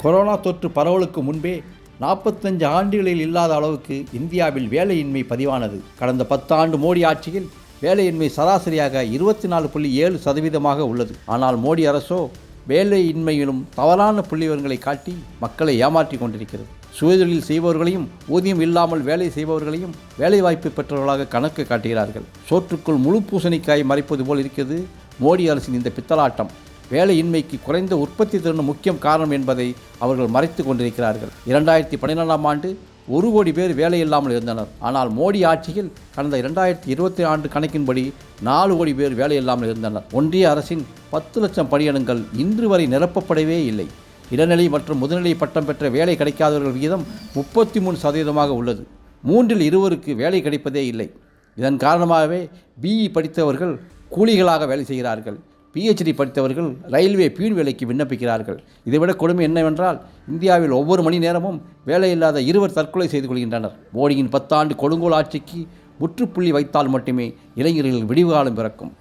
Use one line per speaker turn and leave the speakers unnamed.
Corona தொற்று பரவலுக்கு முன்பே 45 ஆண்டுகளில் இல்லாத அளவுக்கு இந்தியாவில் வேலையின்மை பதிவானது. கடந்த 10 ஆண்டு மோடி ஆட்சியில் வேலையின்மை சராசரியாக 24.7% உள்ளது. ஆனால் மோடி அரசோ வேலையின்மையிலும் தவறான புள்ளிவிவரங்களை காட்டி மக்களை ஏமாற்றி கொண்டிருக்கிறது. சுயதொழில் செய்பவர்களையும் ஊதியம் இல்லாமல் வேலை செய்பவர்களையும் வேலைவாய்ப்பு பெற்றவர்களாக கணக்கு காட்டுகிறார்கள். சோற்றுக்குள் முழு பூசணிக்காய் மறைப்பது போல் இருக்கிறது மோடி அரசின் இந்த பித்தலாட்டம். வேலையின்மைக்கு குறைந்த உற்பத்தி திறன் முக்கியம் காரணம் என்பதை அவர்கள் மறைத்து கொண்டிருக்கிறார்கள். 2012ஆம் ஆண்டு 1 கோடி பேர் வேலை இல்லாமல் இருந்தனர். ஆனால் மோடி ஆட்சியில் கடந்த 2020 ஆண்டு கணக்கின்படி 4 கோடி பேர் வேலை இல்லாமல் இருந்தனர். ஒன்றிய அரசின் 10 லட்சம் பணியிடங்கள் இன்று வரை நிரப்பப்படவே இல்லை. இளநிலை மற்றும் முதுநிலை பட்டம் பெற்ற வேலை கிடைக்காதவர்கள் விகிதம் 33% உள்ளது. 3 இல் 2 வேலை கிடைப்பதே இல்லை. இதன் காரணமாகவே பிஇ படித்தவர்கள் கூலிகளாக வேலை செய்கிறார்கள். PhD படித்தவர்கள் ரயில்வே பியூன் வேலைக்கு விண்ணப்பிக்கிறார்கள். இதைவிட கொடுமை என்னவென்றால் இந்தியாவில் ஒவ்வொரு மணி நேரமும் வேலையில்லாத 2 தற்கொலை செய்து கொள்கின்றனர். மோடியின் 10 ஆண்டு கொடுங்கோல் ஆட்சிக்கு முற்றுப்புள்ளி வைத்தால் மட்டுமே இளைஞர்கள் விடிவு காலம் பிறக்கும்.